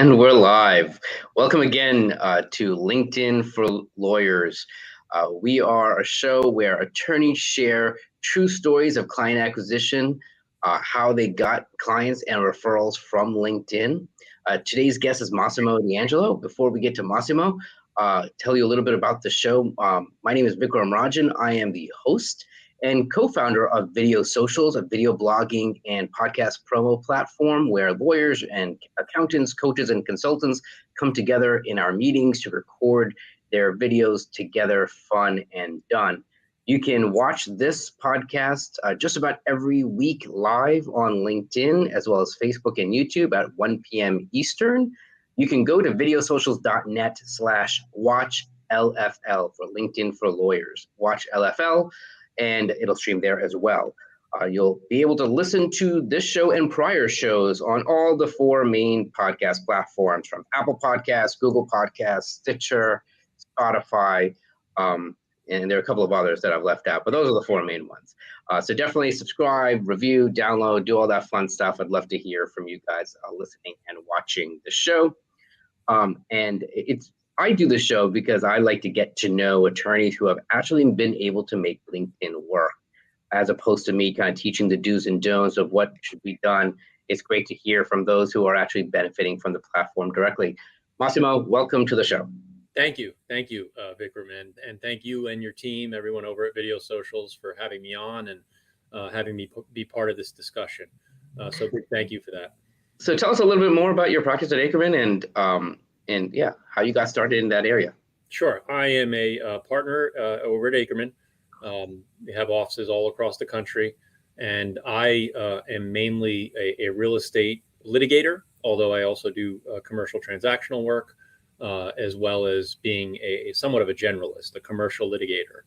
And we're live. Welcome again to LinkedIn for Lawyers. We are a show where attorneys share true stories of client acquisition, how they got clients and referrals from LinkedIn. Today's guest is Massimo D'Angelo. Before we get to Massimo, tell you a little bit about the show. My name is Vikram Rajan. I am the host and co-founder of Video Socials, a video blogging and podcast promo platform where lawyers and accountants, coaches, and consultants come together in our meetings to record their videos together, fun and done. You can watch this podcast just about every week live on LinkedIn, as well as Facebook and YouTube at 1 p.m. Eastern. You can go to videosocials.net/watch LFL for LinkedIn for Lawyers. Watch LFL. And it'll stream there as well. You'll be able to listen to this show and prior shows on all the four main podcast platforms, from Apple Podcasts, Google Podcasts, Stitcher, Spotify, and there are a couple of others that I've left out, but those are the four main ones. So definitely subscribe, review, download, do all that fun stuff. I'd love to hear from you guys listening and watching the show. I do the show because I like to get to know attorneys who have actually been able to make LinkedIn work, as opposed to me kind of teaching the do's and don'ts of what should be done. It's great to hear from those who are actually benefiting from the platform directly. Massimo, welcome to the show. Thank you, Vikram, and thank you and your team, everyone over at Video Socials, for having me on and having me be part of this discussion. So big thank you for that. So tell us a little bit more about your practice at Akerman and how you got started in that area. Sure. I am a partner over at Akerman. We have offices all across the country, and I am mainly a real estate litigator, although I also do commercial transactional work, as well as being somewhat of a generalist, a commercial litigator.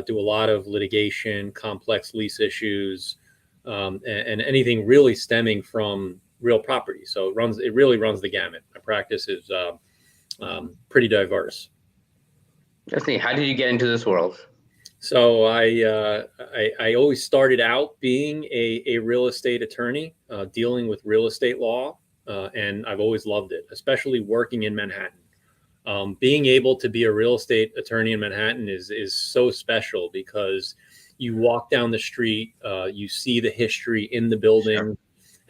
Do a lot of litigation, complex lease issues, and anything really stemming from real property. So it really runs the gamut. My practice is pretty diverse. Interesting. How did you get into this world? So I always started out being a real estate attorney, dealing with real estate law, and I've always loved it, especially working in Manhattan. Being able to be a real estate attorney in Manhattan is so special because you walk down the street, you see the history in the building. Sure.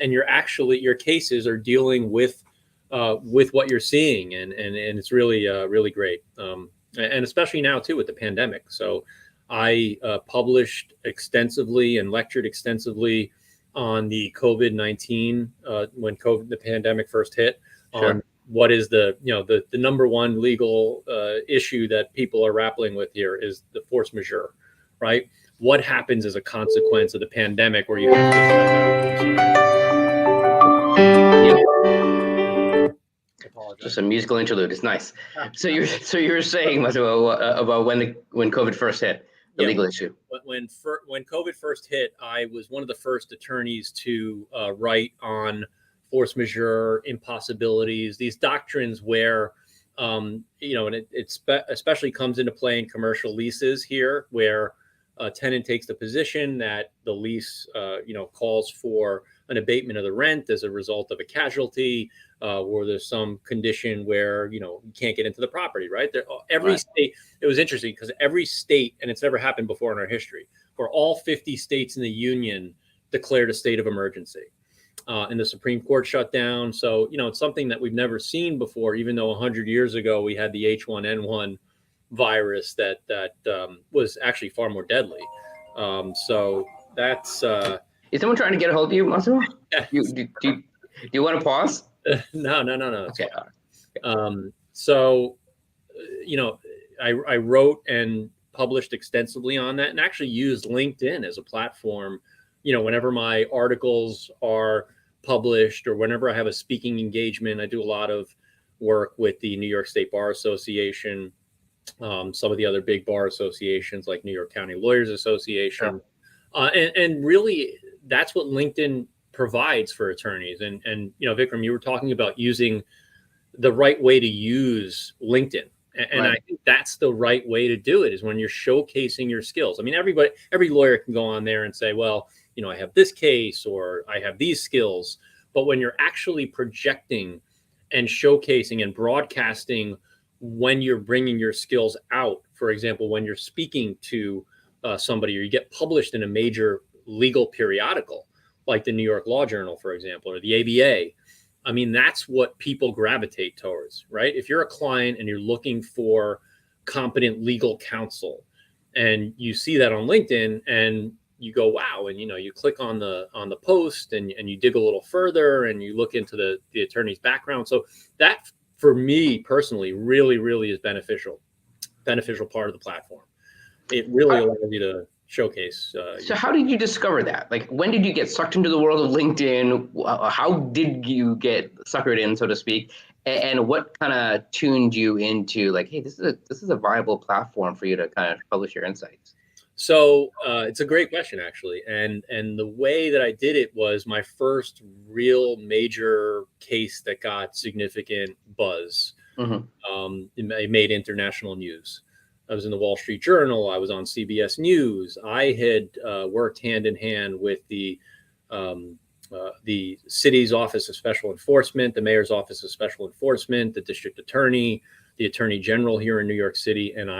And your cases are dealing with what you're seeing, and it's really great, and especially now too with the pandemic. So I published extensively and lectured extensively on the COVID-19 when the pandemic first hit. Sure. On what is the number one legal issue that people are grappling with here is the force majeure, right? What happens as a consequence of the pandemic where you have to just a musical interlude. It's nice. So you were saying about when COVID first hit, the legal issue. When COVID first hit, I was one of the first attorneys to write on force majeure, impossibilities, these doctrines where and it especially comes into play in commercial leases here, where a tenant takes the position that the lease calls for an abatement of the rent as a result of a casualty, or there's some condition where you can't get into the property, right? State, it was interesting because every state, and it's never happened before in our history, where all 50 states in the union declared a state of emergency, and the Supreme Court shut down. So it's something that we've never seen before, even though 100 years ago we had the H1N1 virus that was actually far more deadly. So that's. Is someone trying to get a hold of you, Massimo? Do you want to pause? No. Okay. So, I wrote and published extensively on that, and actually used LinkedIn as a platform. Whenever my articles are published or whenever I have a speaking engagement, I do a lot of work with the New York State Bar Association, some of the other big bar associations like New York County Lawyers Association. Sure. And really, that's what LinkedIn provides for attorneys. And Vikram, you were talking about using the right way to use LinkedIn. And right. I think that's the right way to do it, is when you're showcasing your skills. I mean, every lawyer can go on there and say, well, I have this case or I have these skills. But when you're actually projecting and showcasing and broadcasting when you're bringing your skills out. For example, when you're speaking to somebody, or you get published in a major legal periodical like the New York Law Journal, for example, or the ABA. I mean, that's what people gravitate towards, right? If you're a client and you're looking for competent legal counsel, and you see that on LinkedIn, and you go, wow, and you click on the post, and you dig a little further, and you look into the attorney's background. So that, for me personally, really is beneficial part of the platform. It really allows you to showcase. So how did you discover that? Like, when did you get sucked into the world of LinkedIn? How did you get suckered in, so to speak? And what kind of tuned you into like, hey, this is a viable platform for you to kind of publish your insights? So it's a great question, actually. And the way that I did it was my first real major case that got significant buzz. It made international news. I was in the Wall Street Journal. I was on CBS News. I had worked hand in hand with the city's Office of Special Enforcement, the mayor's Office of Special Enforcement, the district attorney, the attorney general here in New York City. And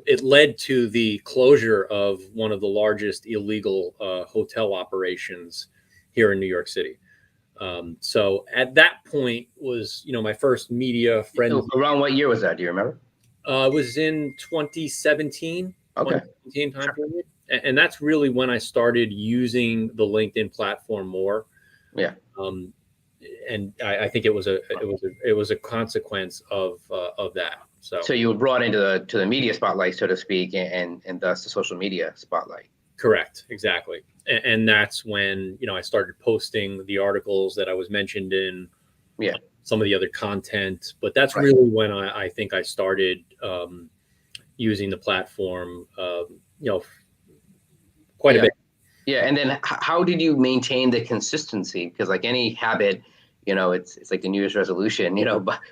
it led to the closure of one of the largest illegal hotel operations here in New York City. So at that point was, my first media friend. Around what year was that? Do you remember? It was in 2017. Okay. 2017 time period. And that's really when I started using the LinkedIn platform more. Yeah. And I think it was a consequence of that. So you were brought into the media spotlight, so to speak, and thus the social media spotlight. Correct. Exactly. And that's when, I started posting the articles that I was mentioned in. Yeah. Some of the other content, but that's really when I think I started using the platform, quite a bit. Yeah. And then how did you maintain the consistency? Because like any habit, it's like the New Year's resolution,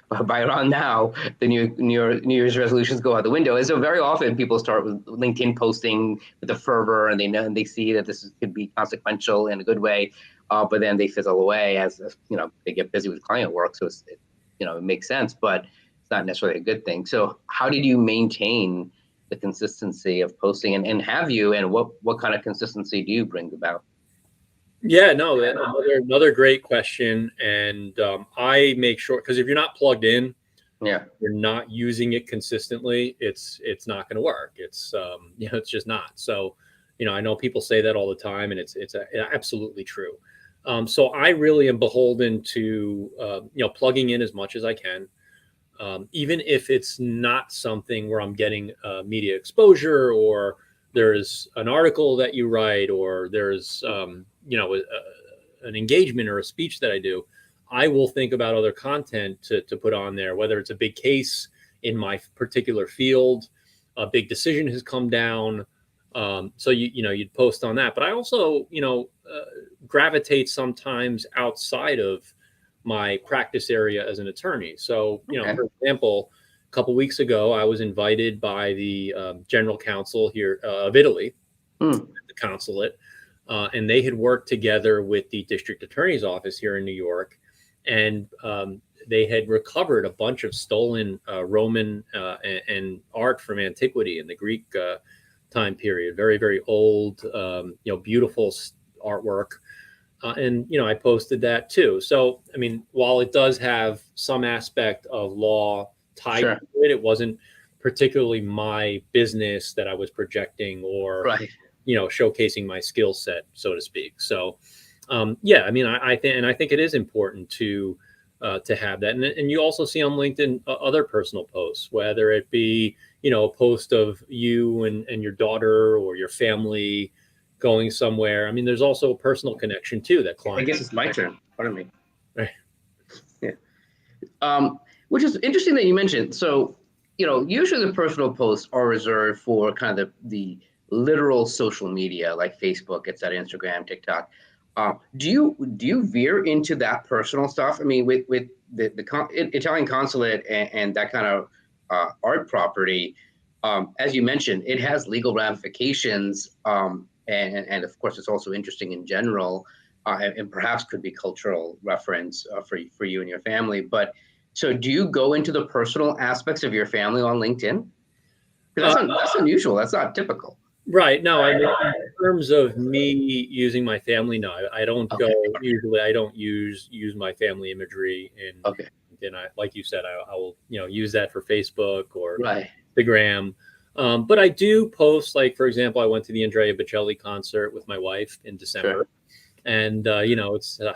by around now, the New Year's resolutions go out the window. And so very often people start with LinkedIn posting with the fervor, and they know, and they see that this could be consequential in a good way. But then they fizzle away as they get busy with client work. So it makes sense, but it's not necessarily a good thing. So how did you maintain the consistency of posting, and have you, and what kind of consistency do you bring about? Yeah, no, another great question. And I make sure, because if you're not plugged in, you're not using it consistently, it's not going to work. It's it's just not. So I know people say that all the time, and it's absolutely true. So I really am beholden to plugging in as much as I can, even if it's not something where I'm getting media exposure, or there's an article that you write, or there's an engagement or a speech that I do. I will think about other content to put on there, whether it's a big case in my particular field, a big decision has come down. So you'd post on that. But I also gravitate sometimes outside of my practice area as an attorney. So for example, a couple of weeks ago, I was invited by the general counsel here of Italy, the consulate, and they had worked together with the district attorney's office here in New York, and they had recovered a bunch of stolen Roman and art from antiquity in the Greek time period. Very, very old, beautiful artwork. And I posted that too. So, I mean, while it does have some aspect of law tied to it, it wasn't particularly my business that I was projecting or, showcasing my skill set, so to speak. So, I mean, I think it is important to have that. And you also see on LinkedIn other personal posts, whether it be, a post of you and your daughter or your family going somewhere. I mean, there's also a personal connection too, that client. I guess it's my turn. Pardon me. Right. Yeah. Which is interesting that you mentioned. So, usually the personal posts are reserved for kind of the literal social media like Facebook, et cetera, Instagram, TikTok. Do you veer into that personal stuff? I mean, with the Italian consulate and that kind of art property, as you mentioned, it has legal ramifications. And of course, it's also interesting in general. and perhaps could be cultural reference for you and your family. But so do you go into the personal aspects of your family on LinkedIn? Because that's unusual. That's not typical. Right. No, I mean, in terms of me using my family, no, I don't go. Usually, I don't use my family imagery in. Okay. And like you said, I will use that for Facebook or Right. Instagram. But I do post, like, for example, I went to the Andrea Bocelli concert with my wife in December. Sure. And it's a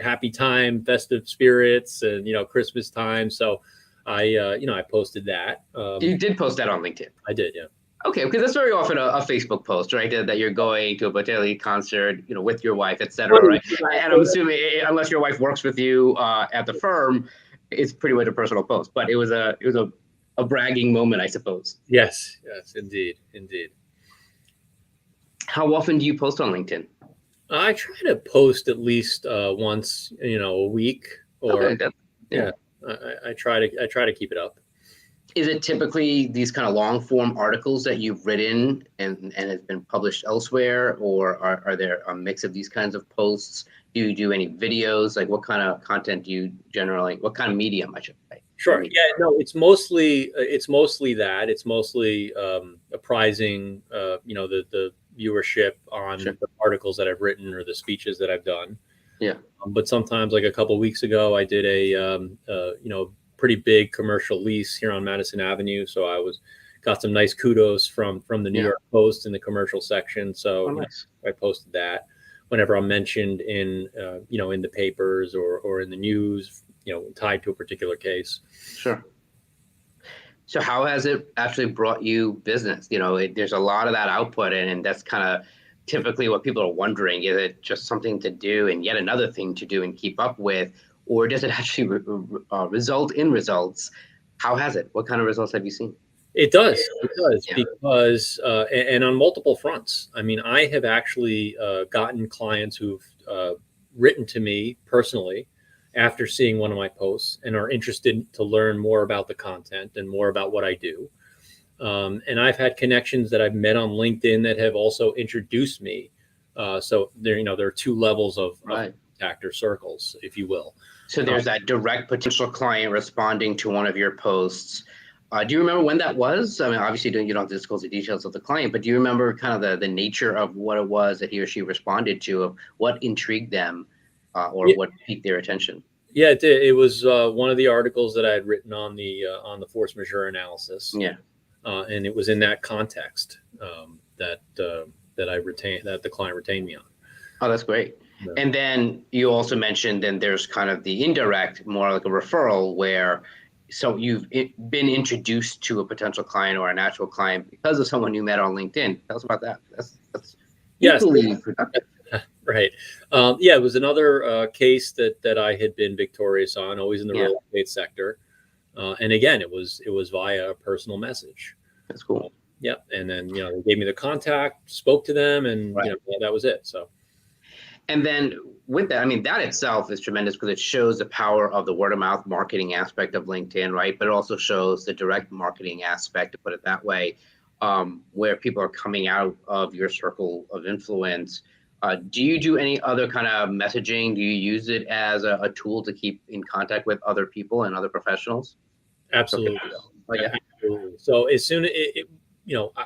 happy time, festive spirits, and Christmas time. So I posted that. You did post that on LinkedIn. I did, yeah. Okay, because that's very often a Facebook post, right? That you're going to a Bocelli concert, with your wife, etc. Right? And I'm assuming, unless your wife works with you at the firm, it's pretty much a personal post. But it was a bragging moment, I suppose. Yes, indeed. How often do you post on LinkedIn? I try to post at least once, a week, or I try to keep it up. Is it typically these kind of long form articles that you've written and has been published elsewhere, or are there a mix of these kinds of posts? Do you do any videos? Like, what kind of content do you generally? What kind of medium, I should say? Sure. Yeah. No. It's mostly that. It's mostly apprising, the viewership on the articles that I've written or the speeches that I've done. Yeah. But sometimes, like a couple of weeks ago, I did a pretty big commercial lease here on Madison Avenue. So I got some nice kudos from the New York Post in the commercial section. So nice. I posted that whenever I'm mentioned in in the papers or in the news, tied to a particular case. Sure. So how has it actually brought you business? There's a lot of that output, and that's kind of typically what people are wondering. Is it just something to do and yet another thing to do and keep up with, or does it actually result in results? How has it? What kind of results have you seen? It does. Because and on multiple fronts. I mean, I have actually gotten clients who've written to me personally after seeing one of my posts and are interested to learn more about the content and more about what I do. And I've had connections that I've met on LinkedIn that have also introduced me. So there are two levels of contact or circles, if you will. So there's that direct potential client responding to one of your posts. Do you remember when that was? I mean, obviously you don't have to disclose the details of the client, but do you remember kind of the nature of what it was that he or she responded to, of what intrigued them what piqued their attention? Yeah, it did. It was one of the articles that I had written on the force majeure analysis. Yeah. And it was in that context that the client retained me on. Oh, that's great. Yeah. And then you also mentioned then there's kind of the indirect, more like a referral, where so you've been introduced to a potential client or an actual client because of someone you met on LinkedIn. Tell us about that. That's equally productive. Right. It was another case that I had been victorious on, always in the real estate sector. And again, it was via a personal message. That's cool. And then, they gave me the contact, spoke to them, and that was it. So. And then with that, I mean, that itself is tremendous because it shows the power of the word of mouth marketing aspect of LinkedIn, right? But it also shows the direct marketing aspect, to put it that way, where people are coming out of your circle of influence. Do you do any other kind of messaging? Do you use it as a tool to keep in contact with other people and other professionals? Absolutely. Absolutely. So as soon as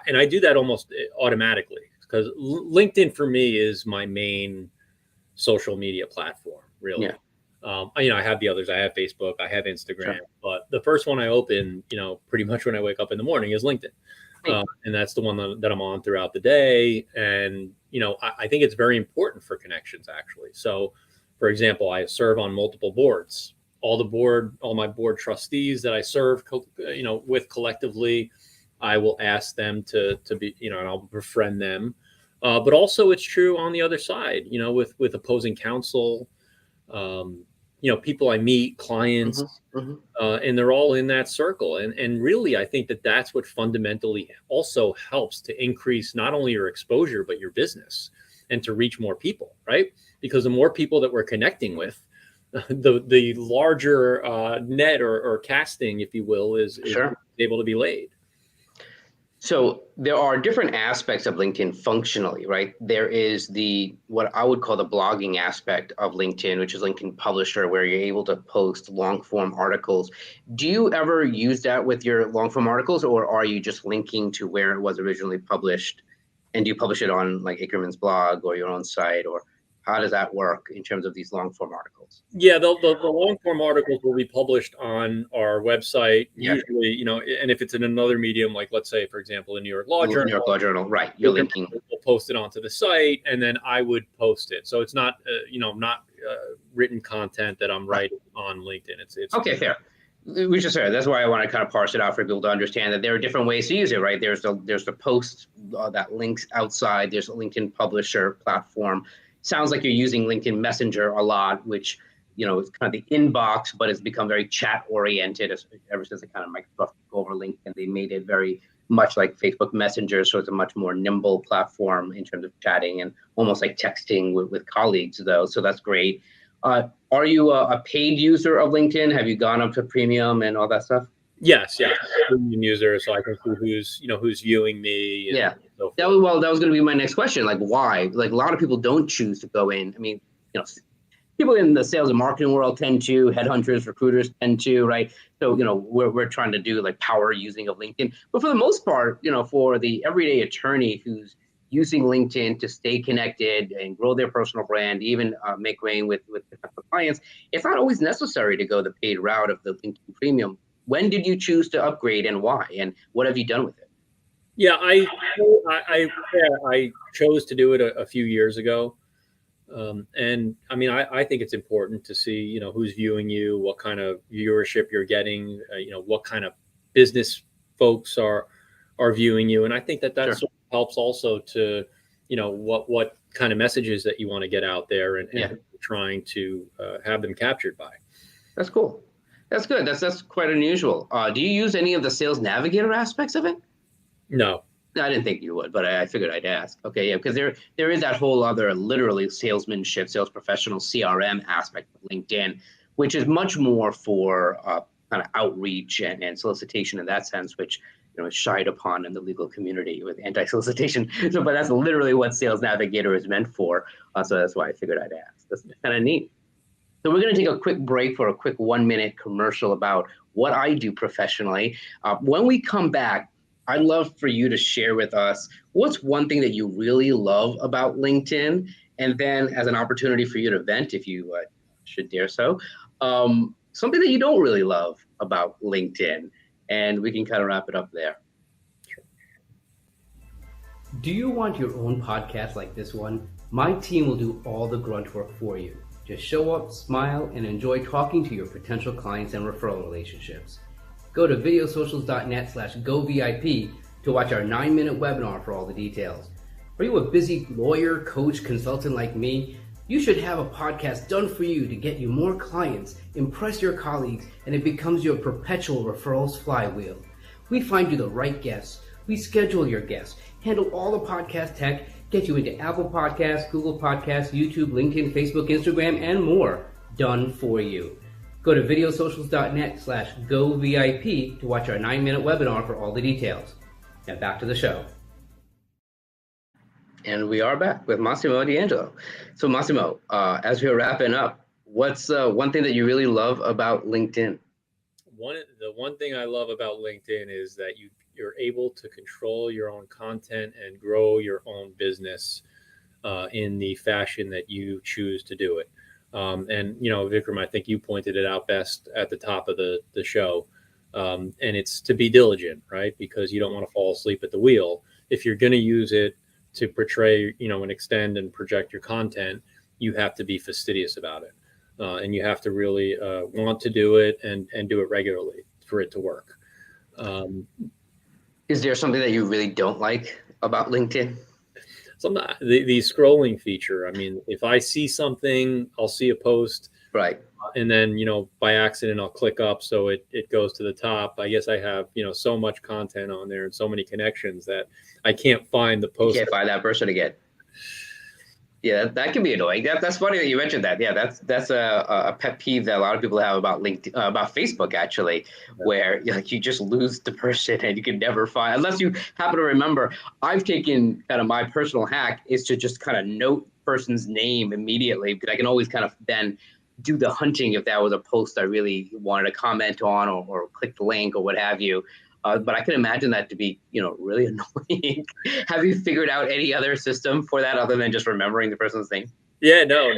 and I do that almost automatically because LinkedIn for me is my main social media platform, really. I have the others. I have Facebook, I have Instagram, but the first one I open, pretty much when I wake up in the morning is LinkedIn. And that's the one that I'm on throughout the day. And, I think it's very important for connections, actually. So, for example, I serve on multiple boards. All my board trustees that I serve, with collectively, I will ask them to be, and I'll befriend them. But also it's true on the other side, with opposing counsel, people I meet, clients, and they're all in that circle. And really, I think that's what fundamentally also helps to increase not only your exposure, but your business and to reach more people, right? Because the more people that we're connecting with, the larger net or casting, if you will, is able to be laid. So there are different aspects of LinkedIn functionally, right? There is what I would call the blogging aspect of LinkedIn, which is LinkedIn Publisher, where you're able to post long form articles. Do you ever use that with your long form articles, or are you just linking to where it was originally published? And do you publish it on like Akerman's blog or your own site, or how does that work in terms of these long form articles? Yeah, the long form articles will be published on our website, Yeah. usually, and if it's in another medium, like let's say, for example, the New York Law Journal. New York Law Journal, right? You're linking. We'll post it onto the site, and then I would post it. So it's not, not written content that I'm writing on LinkedIn. It's okay, fair. Which is fair. That's why I want to kind of parse it out for people to understand that there are different ways to use it, right? There's the post that links outside. There's a LinkedIn Publisher platform. Sounds like you're using LinkedIn Messenger a lot, which is kind of the inbox, but it's become very chat oriented ever since the kind of Microsoft took over LinkedIn. They made it very much like Facebook Messenger, so it's a much more nimble platform in terms of chatting and almost like texting with colleagues, though. So that's great. Are you a paid user of LinkedIn? Have you gone up to premium and all that stuff? Yes, premium user, so I can see who's viewing me. Yeah. So that was going to be my next question. Like, why? Like, a lot of people don't choose to go in. I mean, people in the sales and marketing world tend to, headhunters, recruiters tend to, right? So, we're trying to do like power using of LinkedIn. But for the most part, for the everyday attorney who's using LinkedIn to stay connected and grow their personal brand, even make rain with clients, it's not always necessary to go the paid route of the LinkedIn Premium. When did you choose to upgrade and why? And what have you done with it? Yeah, I chose to do it a few years ago. And I mean, I think it's important to see, who's viewing you, what kind of viewership you're getting, what kind of business folks are viewing you. And I think that Sure. sort of helps also to, what kind of messages that you want to get out there and trying to have them captured by. That's cool. That's good. That's quite unusual. Do you use any of the Sales Navigator aspects of it? No. I didn't think you would, but I figured I'd ask. Okay, yeah, because there is that whole other literally salesmanship, sales professional CRM aspect of LinkedIn, which is much more for kind of outreach and solicitation in that sense, which is shied upon in the legal community with anti-solicitation. So, but that's literally what Sales Navigator is meant for. So that's why I figured I'd ask. That's kind of neat. So we're going to take a quick break for a quick 1-minute commercial about what I do professionally. When we come back, I'd love for you to share with us what's one thing that you really love about LinkedIn, and then as an opportunity for you to vent, if you should dare so, something that you don't really love about LinkedIn, and we can kind of wrap it up there. Do you want your own podcast like this one? My team will do all the grunt work for you. Just show up, smile, and enjoy talking to your potential clients and referral relationships. Go to videosocials.net/govip to watch our 9-minute webinar for all the details. Are you a busy lawyer, coach, consultant like me? You should have a podcast done for you to get you more clients, impress your colleagues, and it becomes your perpetual referrals flywheel. We find you the right guests. We schedule your guests, handle all the podcast tech, get you into Apple Podcasts, Google Podcasts, YouTube, LinkedIn, Facebook, Instagram, and more. Done for you. Go to videosocials.net/govip to watch our 9-minute webinar for all the details. Now back to the show. And we are back with Massimo D'Angelo. So Massimo, as we're wrapping up, what's one thing that you really love about LinkedIn? The one thing I love about LinkedIn is that you're able to control your own content and grow your own business in the fashion that you choose to do it. And Vikram, I think you pointed it out best at the top of the show. And it's to be diligent, right? Because you don't want to fall asleep at the wheel. If you're going to use it to portray, and extend and project your content, you have to be fastidious about it. And you have to really want to do it and do it regularly for it to work. Is there something that you really don't like about LinkedIn? The scrolling feature. I mean, if I see something, I'll see a post. Right. And then, by accident, I'll click up so it goes to the top. I guess I have, so much content on there and so many connections that I can't find the post. You can't find that person again. Yeah, that can be annoying. That's funny that you mentioned that. Yeah, that's a pet peeve that a lot of people have about LinkedIn, about Facebook actually, where like you just lose the person and you can never find unless you happen to remember. I've taken kind of my personal hack is to just kind of note person's name immediately because I can always kind of then do the hunting if that was a post I really wanted to comment on or click the link or what have you. But I can imagine that to be, really annoying. Have you figured out any other system for that other than just remembering the person's name? Yeah, no,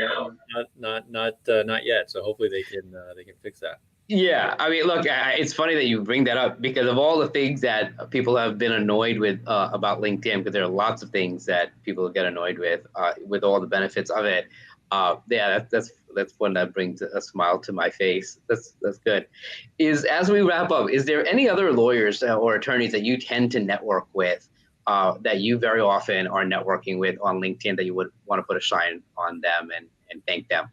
not yet. So hopefully they can fix that. Yeah, I mean, look, it's funny that you bring that up because of all the things that people have been annoyed with about LinkedIn, because there are lots of things that people get annoyed with all the benefits of it. Yeah, that's one that brings a smile to my face. That's good. As we wrap up, is there any other lawyers or attorneys that you tend to network with that you very often are networking with on LinkedIn that you would want to put a shine on them and thank them?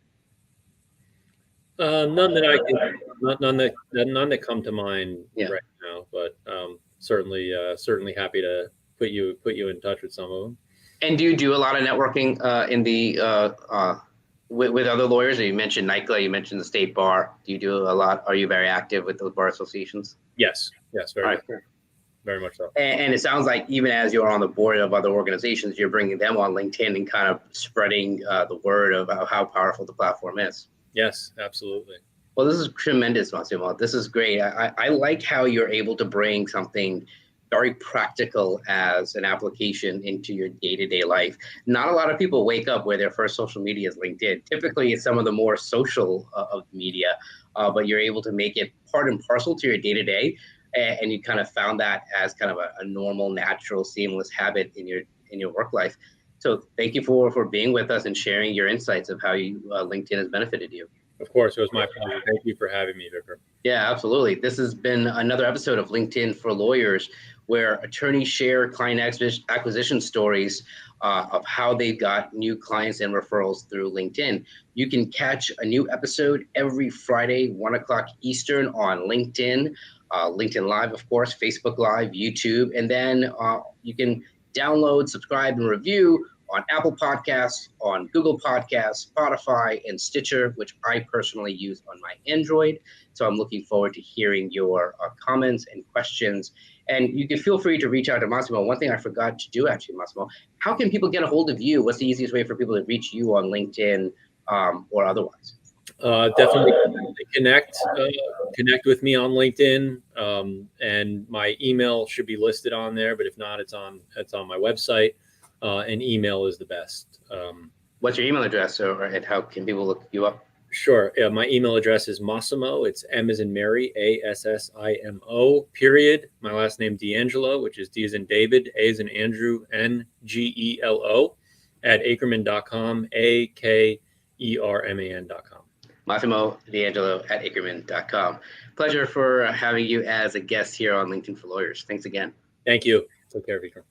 None that come to mind right now, but certainly happy to put you in touch with some of them. And do you do a lot of networking with other lawyers? You mentioned NICLA, you mentioned the State Bar. Do you do a lot? Are you very active with those bar associations? Yes, very much so. And it sounds like even as you're on the board of other organizations, you're bringing them on LinkedIn and kind of spreading the word about how powerful the platform is. Yes, absolutely. Well, this is tremendous, Massimo. This is great. I like how you're able to bring something very practical as an application into your day-to-day life. Not a lot of people wake up where their first social media is LinkedIn. Typically, it's some of the more social of media, but you're able to make it part and parcel to your day-to-day, and you kind of found that as kind of a normal, natural, seamless habit in your work life. So thank you for being with us and sharing your insights of how LinkedIn has benefited you. Of course, it was my pleasure. Thank you for having me, Vikram. Yeah, absolutely. This has been another episode of LinkedIn for Lawyers, where attorneys share client acquisition stories of how they got new clients and referrals through LinkedIn. You can catch a new episode every Friday, 1 o'clock Eastern on LinkedIn, LinkedIn Live, of course, Facebook Live, YouTube, and then you can download, subscribe, and review on Apple Podcasts, on Google Podcasts, Spotify, and Stitcher, which I personally use on my Android. So I'm looking forward to hearing your comments and questions. And you can feel free to reach out to Massimo. One thing I forgot to do, actually, Massimo, how can people get a hold of you? What's the easiest way for people to reach you on LinkedIn or otherwise? Definitely connect with me on LinkedIn, and my email should be listed on there. But if not, it's on my website. And email is the best. What's your email address, and how can people look you up? Sure. My email address is Massimo. It's M as in Mary, ASSIMO, period. My last name D'Angelo, which is D as in David, A as in Andrew, NGELO, at Akerman.com, AKERMAN.com. Massimo D'Angelo at Akerman.com. Pleasure for having you as a guest here on LinkedIn for Lawyers. Thanks again. Thank you. Take care, Vikram.